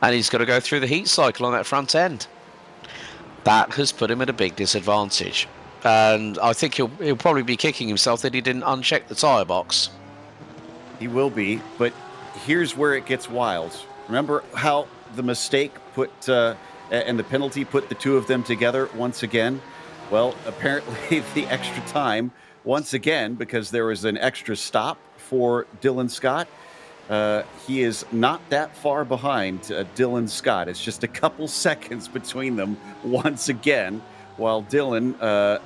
And he's got to go through the heat cycle on that front end. That has put him at a big disadvantage. And I think he'll probably be kicking himself that he didn't uncheck the tyre box. He will be, but here's where it gets wild. Remember how the mistake and the penalty put the two of them together once again? Well, apparently the extra time, once again, because there was an extra stop for Dylan Scott, he is not that far behind Dylan Scott. It's just a couple seconds between them once again, while Dylan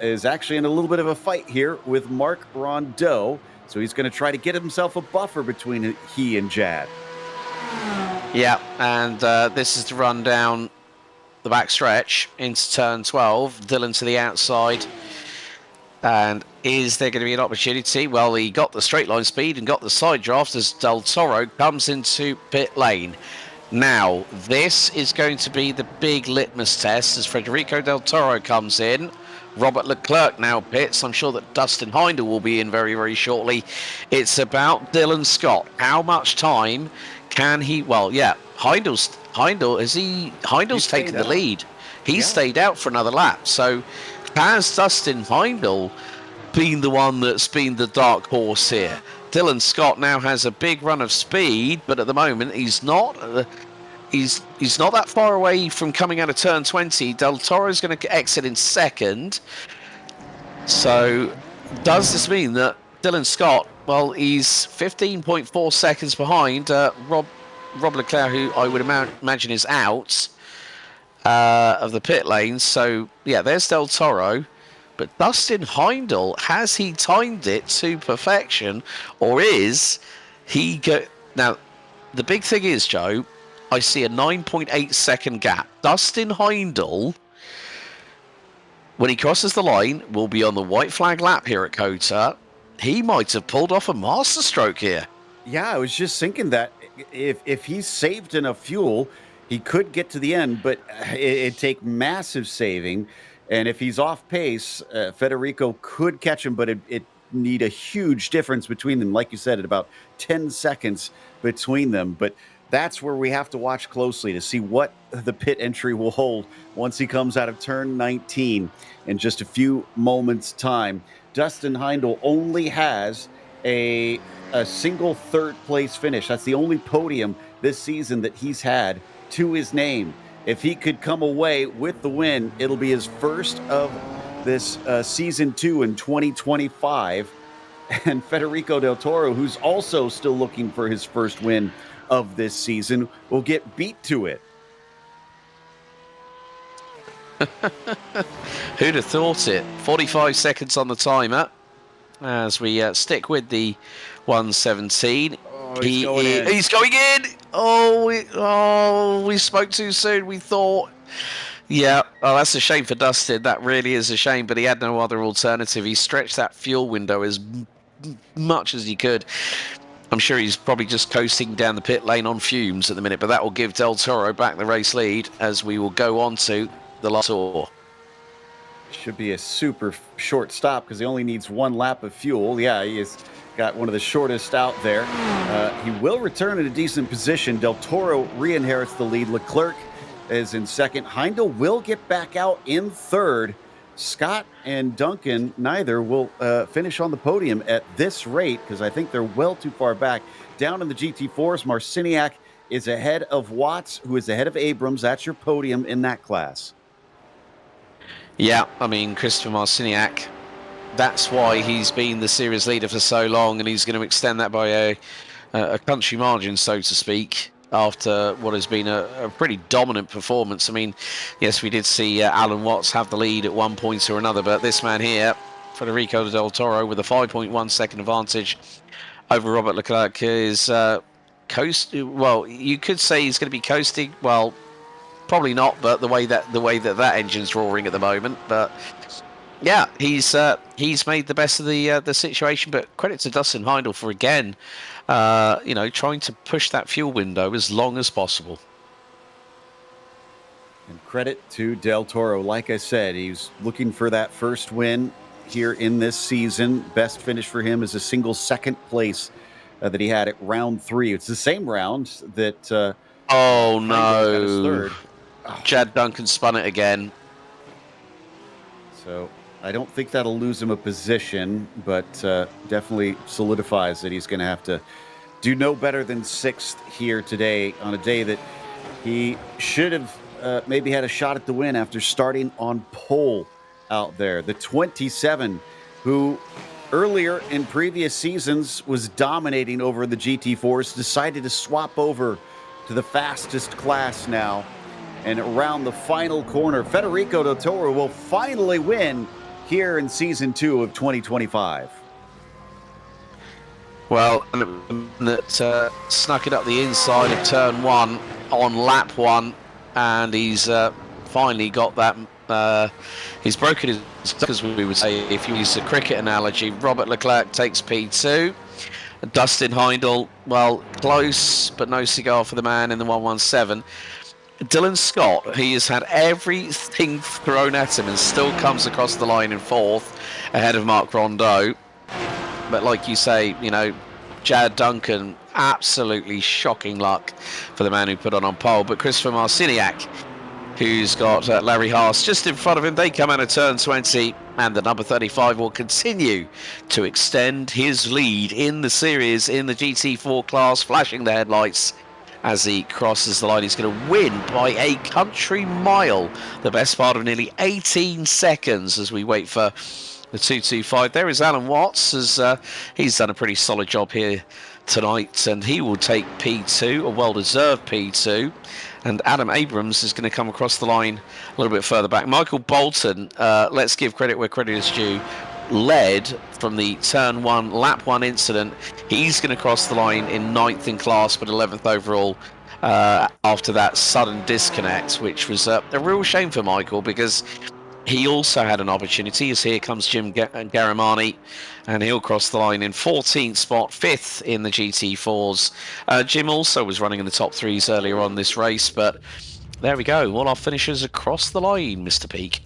is actually in a little bit of a fight here with Mark Rondeau. So he's going to try to get himself a buffer between he and Jad. Yeah, and this is to run down the back stretch into turn 12. Dylan to the outside. And is there going to be an opportunity? Well, he got the straight line speed and got the side draft as Del Toro comes into pit lane. Now, this is going to be the big litmus test as Federico Del Toro comes in. Robert Leclerc now pits. I'm sure that Dustin Heindel will be in very, very shortly. It's about Dylan Scott. How much time can he? Well, yeah, Heindel's taken the lead. He's stayed out for another lap. So has Dustin Heindel been the one that's been the dark horse here? Dylan Scott now has a big run of speed, but at the moment he's not. He's not that far away from coming out of turn 20. Del Toro's going to exit in second. So does this mean that Dylan Scott, well, he's 15.4 seconds behind Rob Leclerc, who I would imagine is out of the pit lane. So, yeah, there's Del Toro. But Dustin Heindel, has he timed it to perfection? Or is he... Now, the big thing is, Joe, I see a 9.8 second gap. Dustin Heindel, when he crosses the line, will be on the white flag lap here at COTA. He might have pulled off a masterstroke here. Yeah, I was just thinking that if he's saved enough fuel, he could get to the end, but it'd take massive saving. And if he's off pace, Federico could catch him, but it need a huge difference between them. Like you said, at about 10 seconds between them. But that's where we have to watch closely to see what the pit entry will hold once he comes out of turn 19 in just a few moments' time. Dustin Heindel only has a single third-place finish. That's the only podium this season that he's had to his name. If he could come away with the win, it'll be his first of this season 2 in 2025. And Federico Del Toro, who's also still looking for his first win of this season, will get beat to it. Who'd have thought it? 45 seconds on the timer as we stick with the 117. He's going in. We spoke too soon. We thought. Yeah, that's a shame for Dustin. That really is a shame, but he had no other alternative. He stretched that fuel window as much as he could. I'm sure he's probably just coasting down the pit lane on fumes at the minute, but that will give Del Toro back the race lead as we will go on to the last tour. Should be a super short stop because he only needs one lap of fuel. Yeah, he has got one of the shortest out there. He will return in a decent position. Del Toro re-inherits the lead. Leclerc is in second. Heindel will get back out in third. Scott and Duncan, neither will finish on the podium at this rate because I think they're well too far back. Down in the GT4s, Marciniak is ahead of Watts, who is ahead of Abrams. That's your podium in that class. Yeah, I mean, Christopher Marciniak, that's why he's been the series leader for so long, and he's going to extend that by a country margin, so to speak, after what has been a pretty dominant performance. I mean, yes, we did see Alan Watts have the lead at one point or another, but this man here, Federico Del Toro, with a 5.1 second advantage over Robert Leclerc, is well, you could say he's going to be coasting. Well, probably not, but the way that engine's roaring at the moment. But yeah, he's made the best of the situation. But credit to Dustin Heindel for again, trying to push that fuel window as long as possible. And credit to Del Toro. Like I said, he's looking for that first win here in this season. Best finish for him is a single second place that he had at round 3. It's the same round that. Oh no! Third. Chad Duncan spun it again. So I don't think that'll lose him a position, but definitely solidifies that he's going to have to do no better than 6th here today on a day that he should have maybe had a shot at the win after starting on pole out there. The 27, who earlier in previous seasons was dominating over the GT4s, decided to swap over to the fastest class now. And around the final corner, Federico Del Toro will finally win here in Season 2 of 2025. Well, that snuck it up the inside of turn 1 on lap 1, and he's finally got that. He's broken his, as we would say, if you use a cricket analogy. Robert Leclerc takes P2. Dustin Heindel, well, close, but no cigar for the man in the 117. Dylan Scott, he has had everything thrown at him and still comes across the line in 4th, ahead of Mark Rondeau. But like you say, you know, Chad Duncan, absolutely shocking luck for the man who put on pole. But Christopher Marciniak, who's got Larry Haas just in front of him, they come out of turn 20, and the number 35 will continue to extend his lead in the series in the GT4 class, flashing the headlights as he crosses the line. He's going to win by a country mile, the best part of nearly 18 seconds as we wait for the 225. There is Alan Watts, as he's done a pretty solid job here tonight, and he will take P2, a well-deserved P2. And Adam Abrams is going to come across the line a little bit further back. Michael Bolton, let's give credit where credit is due, led from the turn 1, lap 1 incident. He's going to cross the line in 9th in class, but 11th overall after that sudden disconnect, which was a real shame for Michael, because he also had an opportunity, as here comes Jim Garamani, and he'll cross the line in 14th spot, 5th in the GT4s. Jim also was running in the top 3s earlier on this race, but there we go. All our finishers across the line, Mr. Peak.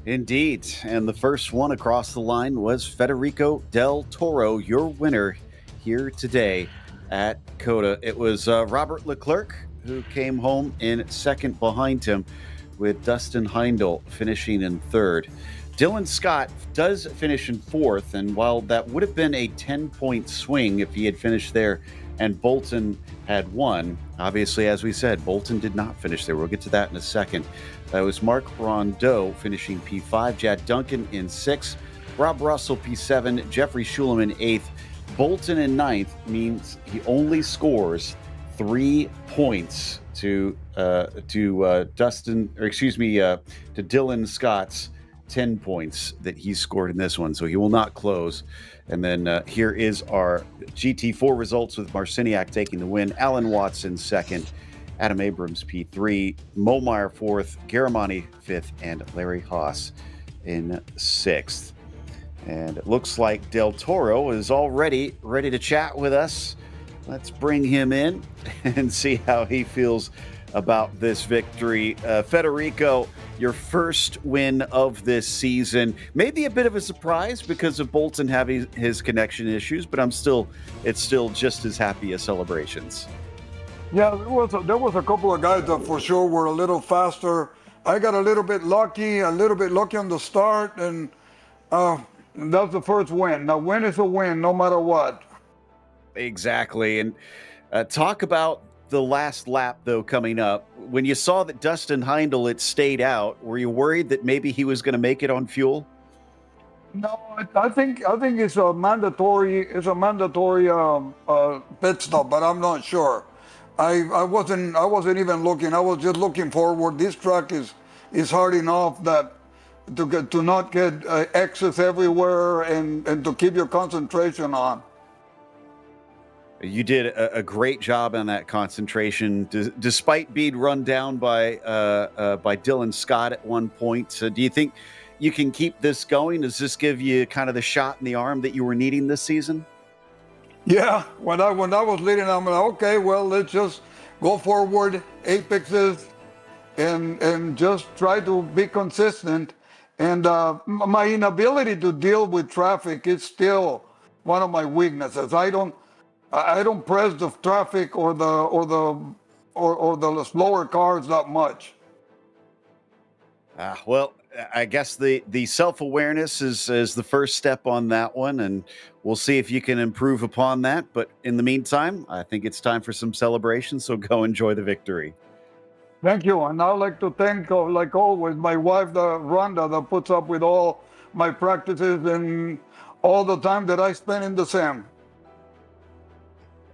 Indeed, and the first one across the line was Federico Del Toro, your winner here today at COTA. It was Robert Leclerc who came home in 2nd behind him, with Dustin Heindel finishing in 3rd. Dylan Scott does finish in 4th, and while that would have been a 10-point swing if he had finished there and Bolton had won, obviously, as we said, Bolton did not finish there. We'll get to that in a second. That was Mark Rondeau finishing P5, Chad Duncan in 6th, Rob Russell P7, Jeffrey Schulam in 8th. Bolton in 9th means he only scores 3 points to Dylan Scott's 10 points that he scored in this one, so he will not close. And then here is our GT4 results, with Marciniak taking the win, Alan Watson 2nd, Adam Abrams P3, Mo Meyer 4th, Garamani 5th, and Larry Haas in 6th. And it looks like Del Toro is already ready to chat with us. Let's bring him in and see how he feels about this victory. Federico, your first win of this season. Maybe a bit of a surprise because of Bolton having his connection issues, but it's still just as happy as celebrations. Yeah, there was a couple of guys that for sure were a little faster. I got a little bit lucky on the start, and that's the first win. Now, win is a win, no matter what. Exactly. And talk about the last lap, though, coming up. When you saw that Dustin Heindel had stayed out, were you worried that maybe he was going to make it on fuel? No, I think it's a mandatory pit stop, but I'm not sure. I wasn't even looking. I was just looking forward. This track is hard enough that to not get excess everywhere and to keep your concentration on. You did a great job on that concentration, despite being run down by Dylan Scott at one point. So do you think you can keep this going? Does this give you kind of the shot in the arm that you were needing this season? Yeah, when I was leading, I'm like, okay, well, let's just go forward, apexes, and just try to be consistent. And my inability to deal with traffic is still one of my weaknesses. I don't press the traffic or the slower cars that much. Well, I guess the self-awareness is the first step on that one, and we'll see if you can improve upon that. But in the meantime, I think it's time for some celebration, so go enjoy the victory. Thank you. And I'd like to thank, like always, my wife, Rhonda, that puts up with all my practices and all the time that I spend in the sim.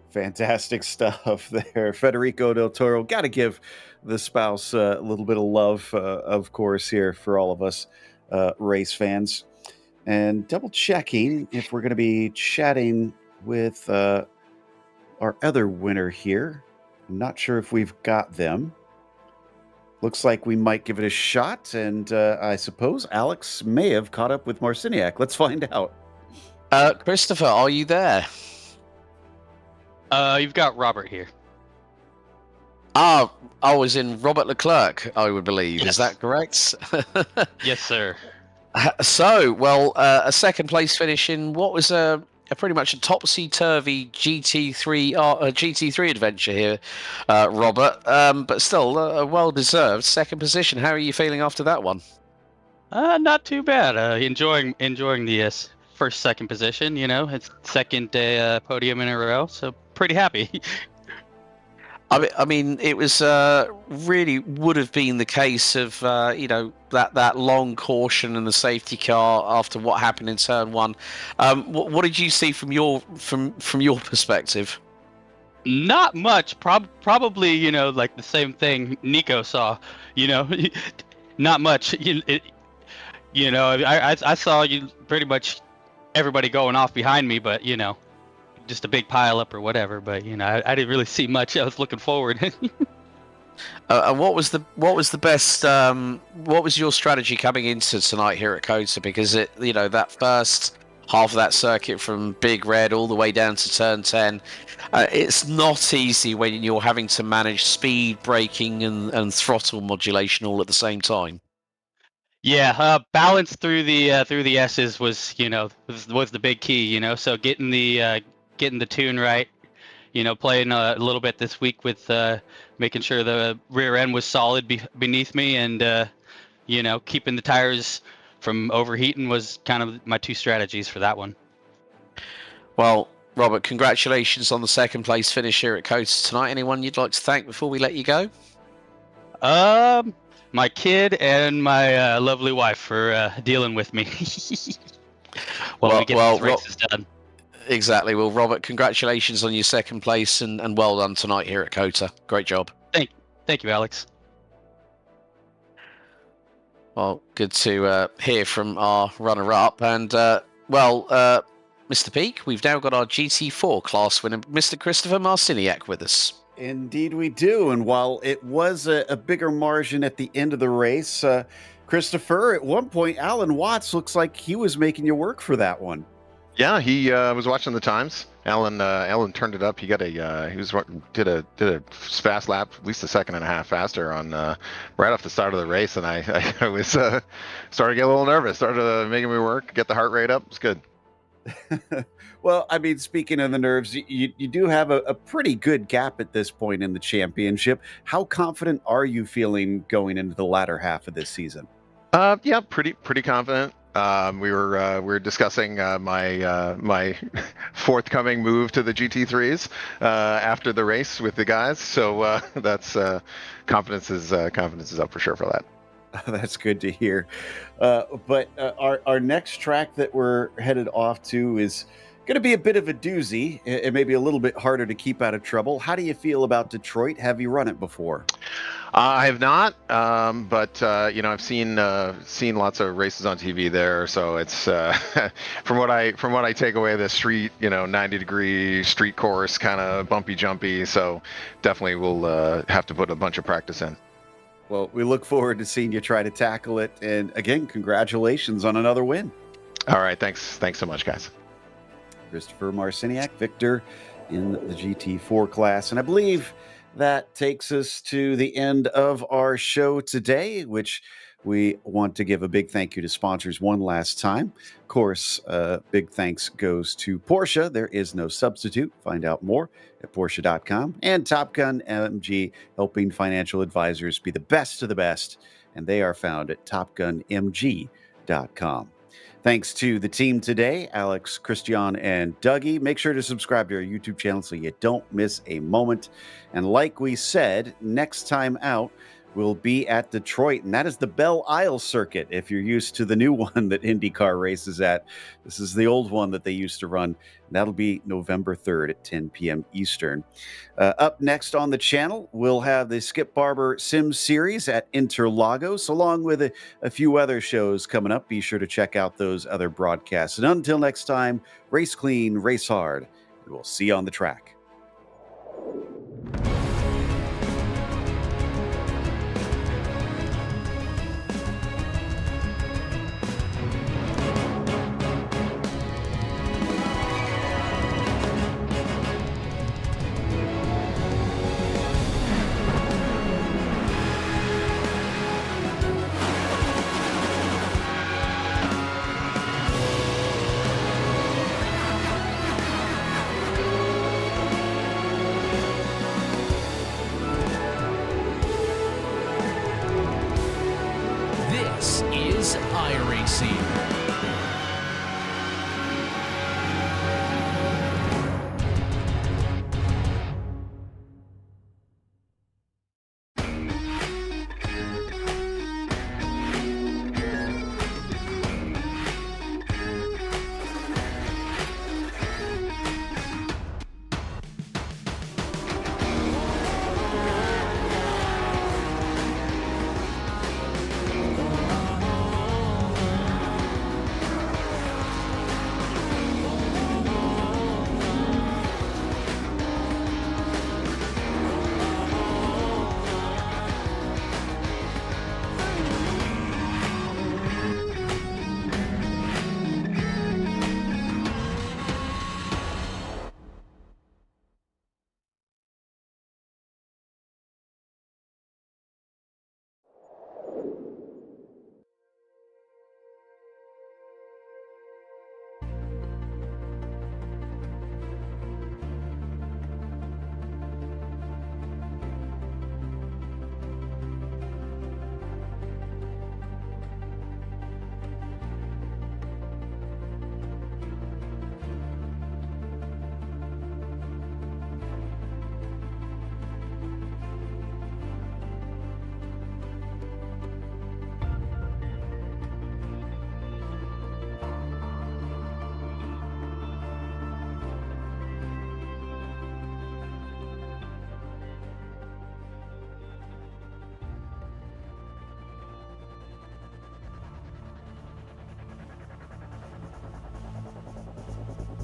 Fantastic stuff there. Federico Del Toro. Got to give the spouse a little bit of love, of course, here for all of us race fans. And double checking if we're going to be chatting with our other winner here. I'm not sure if we've got them. Looks like we might give it a shot. And I suppose Alex may have caught up with Marciniak. Let's find out. Christopher, are you there? You've got Robert here. I was in Robert Leclerc, I would believe. Yes. Is that correct? Yes, sir. So, well, a second place finish in what was a pretty much a topsy-turvy GT3 adventure here, Robert. But still, a well-deserved second position. How are you feeling after that one? Not too bad. Enjoying the second position. You know, it's second podium in a row, so pretty happy. I mean, it was really would have been the case of that long caution and the safety car after what happened in turn one. What did you see from your perspective? Not much. Probably like the same thing Nico saw. Not much. I saw you pretty much everybody going off behind me, but just a big pile up or whatever, but I didn't really see much. I was looking forward. And what was the best? What was your strategy coming into tonight here at COTA? Because that first half of that circuit from Big Red all the way down to turn 10, it's not easy when you're having to manage speed, braking, and throttle modulation all at the same time. Yeah, balance through the S's was was the big key. So getting the tune right, playing a little bit this week with making sure the rear end was solid beneath me, and keeping the tires from overheating was kind of my two strategies for that one. Well, Robert, congratulations on the second place finish here at COTA tonight. Anyone you'd like to thank before we let you go? My kid and my lovely wife for dealing with me while we get these races done. Exactly. Well, Robert, congratulations on your second place and well done tonight here at COTA. Great job. Thank you, Alex. Well, good to hear from our runner-up. And, Mr. Peak, we've now got our GT4 class winner, Mr. Christopher Marciniak, with us. Indeed we do. And while it was a bigger margin at the end of the race, Christopher, at one point, Alan Watts looks like he was making you work for that one. Yeah, he was watching the times. Alan turned it up. He got did a fast lap, at least a second and a half faster on right off the start of the race, and I was started to get a little nervous. Started making me work, get the heart rate up. It's good. Well, I mean, speaking of the nerves, you do have a pretty good gap at this point in the championship. How confident are you feeling going into the latter half of this season? Yeah, pretty confident. We were discussing my forthcoming move to the GT3s after the race with the guys. So that's confidence is up for sure for that. That's good to hear. But our next track that we're headed off to is going to be a bit of a doozy. It may be a little bit harder to keep out of trouble. How do you feel about Detroit? Have you run it before? I have not, but I've seen lots of races on TV there. So it's from what I take away, the street, 90-degree street course, kind of bumpy, jumpy. So definitely we'll have to put a bunch of practice in. Well, we look forward to seeing you try to tackle it. And again, congratulations on another win. All right, thanks so much, guys. Christopher Marciniak, victor in the GT4 class. And I believe that takes us to the end of our show today, which we want to give a big thank you to sponsors one last time. Of course, big thanks goes to Porsche. There is no substitute. Find out more at Porsche.com. And Top Gun MG, helping financial advisors be the best of the best and they are found at topgunmg.com. Thanks to the team today, Alex, Christian, and Dougie. Make sure to subscribe to our YouTube channel so you don't miss a moment. And like we said, next time out, we'll be at Detroit, and that is the Belle Isle circuit. If you're used to the new one that IndyCar races at, this is the old one that they used to run. That'll be November 3rd at 10 p.m. Eastern. Up next on the channel, we'll have the Skip Barber Sim Series at Interlagos, along with a few other shows coming up. Be sure to check out those other broadcasts. And until next time, race clean, race hard, and we'll see you on the track. This is iRacing.